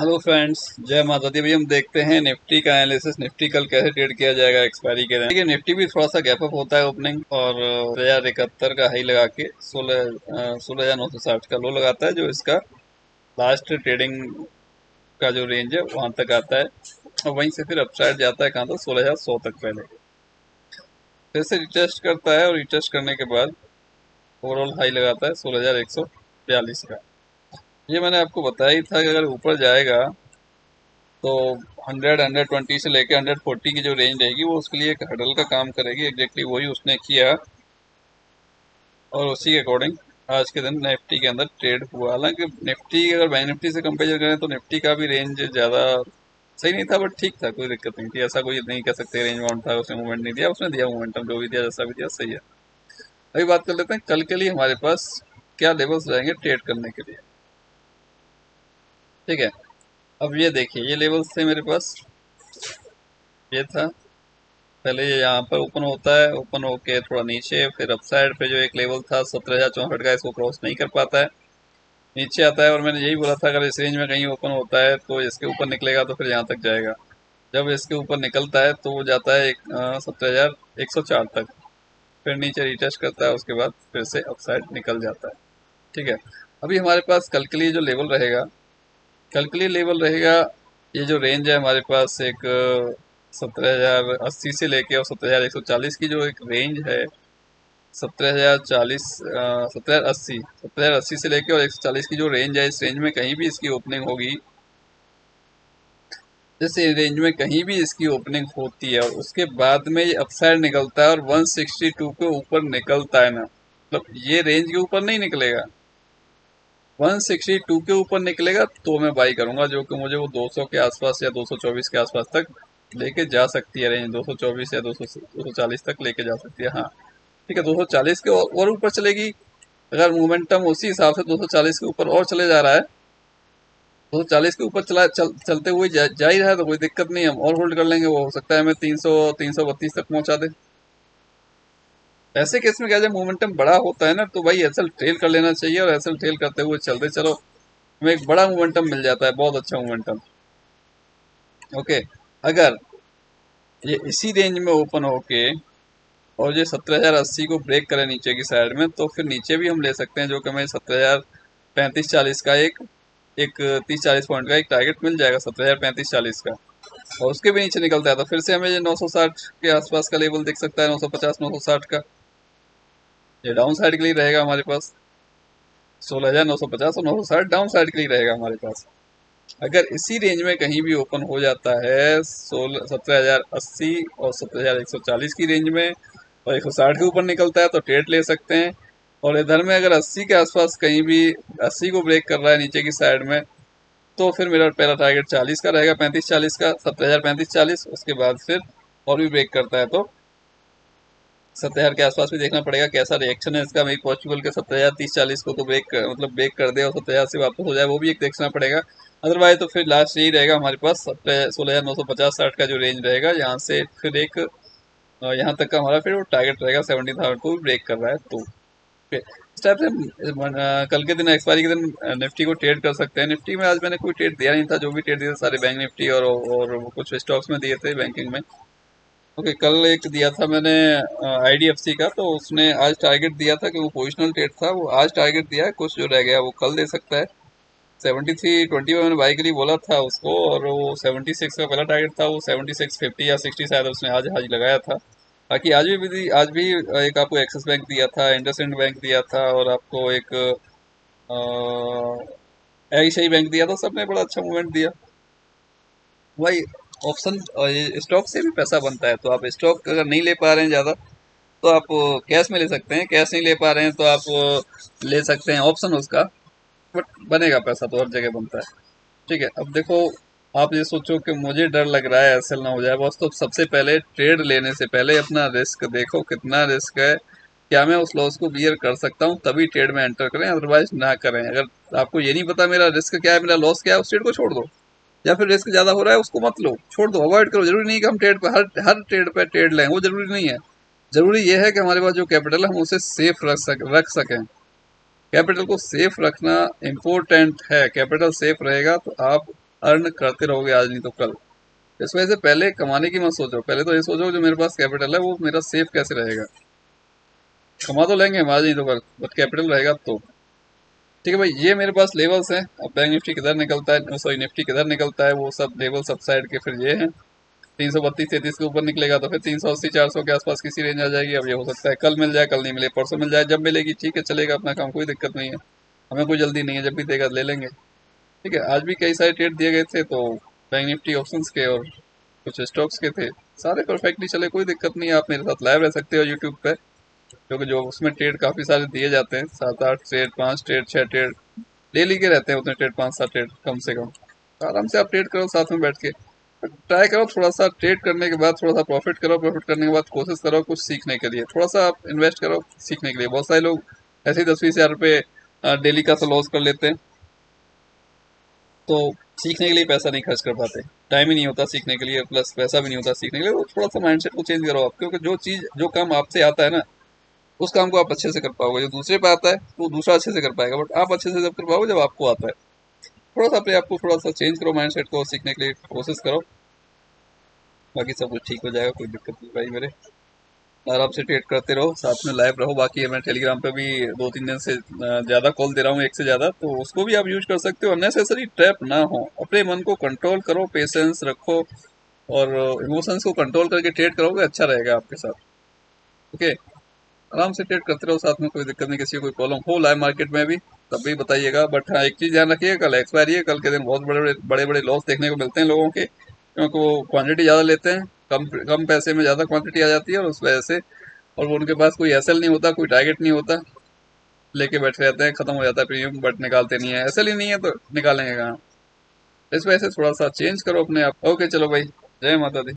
Hello friends, जय माता दी। अभी हम देखते हैं निफ्टी का एनालिसिस। निफ्टी कल कैसे ट्रेड किया जाएगा एक्सपायरी के दिन। देखिए, निफ्टी भी थोड़ा सा गैप अप होता है ओपनिंग और 1071 का हाई लगा के 16,960 का लो लगाता है, जो इसका लास्ट ट्रेडिंग का जो रेंज है वहां तक आता है और वहीं से फिर अपसाइड जाता है कहाँ तक, 16,100 तक। पहले फिर से रिटेस्ट करता है और रिटेस्ट करने के बाद ओवरऑल हाई लगाता है 16,142 का। ये मैंने आपको बताया ही था कि अगर ऊपर जाएगा तो 100 से लेके 140 की जो रेंज रहेगी वो उसके लिए एक हर्डल का काम करेगी। एग्जैक्टली वही उसने किया और उसी के अकॉर्डिंग आज के दिन निफ्टी के अंदर ट्रेड हुआ। हालांकि निफ्टी अगर बैंक निफ्टी से कंपेयर करें तो निफ्टी का भी रेंज ज़्यादा सही नहीं था, बट ठीक था, कोई दिक्कत नहीं थी। ऐसा कोई नहीं कह सकते रेंज बाउंड था, उसने मूवमेंट नहीं दिया, उसने दिया मोमेंटम, जो भी दिया जैसा भी दिया सही है। अभी बात कर लेते हैं कल के लिए हमारे पास क्या लेवल्स रहेंगे ट्रेड करने के लिए। ठीक है, अब ये देखिए, ये लेवल्स थे मेरे पास। ये था पहले, ये यहाँ पर ओपन होता है, ओपन होके थोड़ा नीचे, फिर अपसाइड पे जो एक लेवल था 17,064 का, इसको क्रॉस नहीं कर पाता है, नीचे आता है। और मैंने यही बोला था अगर इस रेंज में कहीं ओपन होता है तो इसके ऊपर निकलेगा तो फिर यहाँ तक जाएगा। जब इसके ऊपर निकलता है तो वो जाता है 17,104 तक, फिर नीचे रिटेस्ट करता है, उसके बाद फिर से अपसाइड निकल जाता है। ठीक है, अभी हमारे पास कल के लिए जो लेवल रहेगा, कल के लिए लेवल रहेगा, ये जो रेंज है हमारे पास, एक 17,080 से लेके और 17,140 की जो एक रेंज है, 17,040, 17,080 से लेके और 140 की जो रेंज है, इस रेंज में कहीं भी इसकी ओपनिंग होगी, इस रेंज में कहीं भी इसकी ओपनिंग होती है और उसके बाद में ये अपसाइड निकलता है और 162 के ऊपर निकलता है ना, मतलब ये रेंज के ऊपर नहीं निकलेगा, 162 के ऊपर निकलेगा तो मैं बाई करूंगा, जो कि मुझे वो 200 के आसपास या 224 के आसपास तक लेके जा सकती है। रेंज 224 या 240 तक लेके जा सकती है। हाँ ठीक है, 240 के और ऊपर चलेगी, अगर मोमेंटम उसी हिसाब से 240 के ऊपर और चले जा रहा है, 240 के ऊपर चलते हुए जा ही रहा है तो कोई दिक्कत नहीं, हम और होल्ड कर लेंगे। वो हो सकता है हमें 332 तक पहुंचा दे। ऐसे केस में क्या, जब मोमेंटम बड़ा होता है ना तो भाई एसएल ट्रेल कर लेना चाहिए और एसएल ट्रेल करते हुए चलते चलो, हमें एक बड़ा मोमेंटम मिल जाता है, बहुत अच्छा मोमेंटम। ओके, अगर ये इसी रेंज में ओपन होके और ये 17,080 को ब्रेक करे नीचे की साइड में, तो फिर नीचे भी हम ले सकते हैं, जो कि हमें 17,035-40 का एक एक 30-40 पॉइंट का एक टारगेट मिल जाएगा, 17,035-40 का। और उसके भी नीचे निकलता है तो फिर से हमें ये 960 के आसपास का लेवल दिख सकता है, 950-960 का। ये डाउन साइड के लिए रहेगा हमारे पास, 16,950 और 960 डाउन साइड के लिए रहेगा हमारे पास। अगर इसी रेंज में कहीं भी ओपन हो जाता है 17,080 और 17,140 की रेंज में और 160 के ऊपर निकलता है तो ट्रेड ले सकते हैं। और इधर में अगर 80 के आसपास कहीं भी 80 को ब्रेक कर रहा है नीचे की साइड में, तो फिर मेरा पहला टारगेट 40 का रहेगा, 35-40 का, 17,035-40। उसके बाद फिर और भी ब्रेक करता है तो 70,000 के आसपास भी देखना पड़ेगा कैसा रिएक्शन है इसका। मेरी पॉसिबल के 70,030-40 को तो मतलब ब्रेक कर दे और 70,000 से वापस हो जाए, वो भी एक देखना पड़ेगा। अदरवाइज तो फिर लास्ट यही रहेगा हमारे पास, 16,950-60 का जो रेंज रहेगा, यहाँ से फिर एक यहाँ तक का हमारा फिर वो टारगेट रहेगा, 70,000 को भी ब्रेक कर रहा है तो फिर इस टाइप से हम कल के दिन, एक्सपायरी के दिन निफ्टी को ट्रेड कर सकते हैं। निफ्टी में आज मैंने कोई ट्रेड दिया नहीं था, जो भी ट्रेड दिए थे सारे बैंक निफ्टी और कुछ स्टॉक्स में दिए थे बैंकिंग में। ओके, कल एक दिया था मैंने आईडीएफसी का, तो उसने आज टारगेट दिया था कि वो पोजिशनल ट्रेड था, वो आज टारगेट दिया है, कुछ जो रह गया वो कल दे सकता है। 73.20 में मैंने बाई के लिए बोला था उसको, और वो 76 का पहला टारगेट था, वो 76.50 या 60 शायद उसने आज आज लगाया था। बाकी आज भी एक आपको एक्सिस बैंक दिया था, इंडसइंड बैंक दिया था, और आपको एक एशियाई बैंक दिया था, सबने बड़ा अच्छा मूवमेंट दिया। भाई ऑप्शन स्टॉक से भी पैसा बनता है, तो आप स्टॉक अगर नहीं ले पा रहे हैं ज़्यादा तो आप कैश में ले सकते हैं, कैश नहीं ले पा रहे हैं तो आप ले सकते हैं ऑप्शन उसका, बट बनेगा पैसा तो हर जगह बनता है। ठीक है, अब देखो, आप ये सोचो कि मुझे डर लग रहा है एसएल ना हो जाए, बस तो सबसे पहले ट्रेड लेने से पहले अपना रिस्क देखो, कितना रिस्क है, क्या मैं उस लॉस को बियर कर सकता हूँ, तभी ट्रेड में एंटर करें, अदरवाइज ना करें। अगर आपको ये नहीं पता मेरा रिस्क क्या है, मेरा लॉस क्या है, उस ट्रेड को छोड़ दो, या फिर रिस्क ज्यादा हो रहा है उसको मत लो, छोड़ दो, अवॉइड करो। जरूरी नहीं कि हम ट्रेड पे हर ट्रेड पे ट्रेड लें, वो जरूरी नहीं है। जरूरी ये है कि हमारे पास जो कैपिटल है हम उसे सेफ रख सकें। कैपिटल को सेफ रखना इम्पोर्टेंट है। कैपिटल सेफ रहेगा तो आप अर्न करते रहोगे आज नहीं तो कल। इस वजह से पहले कमाने की मत सोचो, पहले तो ये सोचो जो मेरे पास कैपिटल है वो मेरा सेफ कैसे रहेगा। कमा तो लेंगे हम आज नहीं तो कल, बट कैपिटल रहेगा तो। ठीक है भाई, ये मेरे पास लेवल्स हैं। अब बैंक निफ्टी किधर निकलता है, सॉरी निफ्टी किधर निकलता है, वो सब लेवल सब साइड के फिर ये हैं। 332-33 के ऊपर निकलेगा तो फिर 380-400 के आसपास किसी रेंज आ जाएगी। अब ये हो सकता है कल मिल जाए, कल नहीं मिले, परसों मिल जाए, जब मिलेगी ठीक है, चलेगा अपना काम, कोई दिक्कत नहीं है। हमें कोई जल्दी नहीं है, जब भी देगा ले लेंगे। ठीक है, आज भी कई सारे ट्रेड दिए गए थे तो बैंक निफ्टी ऑप्शंस के और कुछ स्टॉक्स के थे, सारे परफेक्टली चले, कोई दिक्कत नहीं है। आप मेरे साथ लाइव रह सकते हो यूट्यूब पे, क्योंकि जो उसमें ट्रेड काफ़ी सारे दिए जाते हैं, 7-8 ट्रेड, 5 ट्रेड, 6 ट्रेड डेली के रहते हैं, उतने ट्रेड 5-7 ट्रेड कम से कम। तो आराम से आप ट्रेड करो साथ में बैठ के, ट्राई करो थोड़ा सा ट्रेड करने के बाद थोड़ा सा प्रॉफिट करो, प्रॉफिट करने के बाद कोशिश करो कुछ सीखने के लिए, थोड़ा सा आप इन्वेस्ट करो सीखने के लिए। बहुत सारे लोग ऐसे ही 10-20 हज़ार रुपये डेली का लॉस कर लेते हैं, तो सीखने के लिए पैसा नहीं खर्च कर पाते, टाइम ही नहीं होता सीखने के लिए, प्लस पैसा भी नहीं होता सीखने के लिए। तो थोड़ा सा माइंडसेट को चेंज करो आप, क्योंकि जो चीज़ जो काम आपसे आता है ना, उस काम को आप अच्छे से कर पाओगे। जो दूसरे पे आता है वो दूसरा अच्छे से कर पाएगा, बट आप अच्छे से जब कर पाओगे जब आपको आता है। थोड़ा सा अपने आप को थोड़ा सा चेंज करो, माइंडसेट को सीखने के लिए कोशिश करो, बाकी सब कुछ ठीक हो जाएगा, कोई दिक्कत नहीं भाई मेरे। आराम से ट्रेड करते रहो, साथ में लाइव रहो। बाकी मैं टेलीग्राम पे भी 2-3 दिन से ज़्यादा कॉल दे रहा हूँ, एक से ज़्यादा, तो उसको भी आप यूज कर सकते हो। अननेसेसरी ट्रैप ना हो, अपने मन को कंट्रोल करो, पेशेंस रखो और इमोशंस को कंट्रोल करके ट्रेड करोगे, अच्छा रहेगा आपके साथ। ओके, आराम से ट्रेड करते रहो साथ में, कोई दिक्कत नहीं। किसी को कोई प्रॉब्लम हो लाइव मार्केट में भी तब भी बताइएगा, बट हाँ एक चीज़ ध्यान रखिए, कल एक्सपायरी है, कल के दिन बहुत बड़े बड़े बड़े बड़े लॉस देखने को मिलते हैं लोगों के, क्योंकि वो क्वांटिटी ज़्यादा लेते हैं, कम कम पैसे में ज़्यादा क्वांटिटी आ जाती है, और उस वजह से, और वो उनके पास कोई एसएल नहीं होता, कोई टारगेट नहीं होता, लेके बैठे रहते हैं, खत्म हो जाता है प्रीमियम, बट निकालते नहीं है। एसएल ही नहीं है तो निकालेंगे कहाँ। इस वजह से थोड़ा सा चेंज करो अपने आप। ओके चलो भाई, जय माता दी।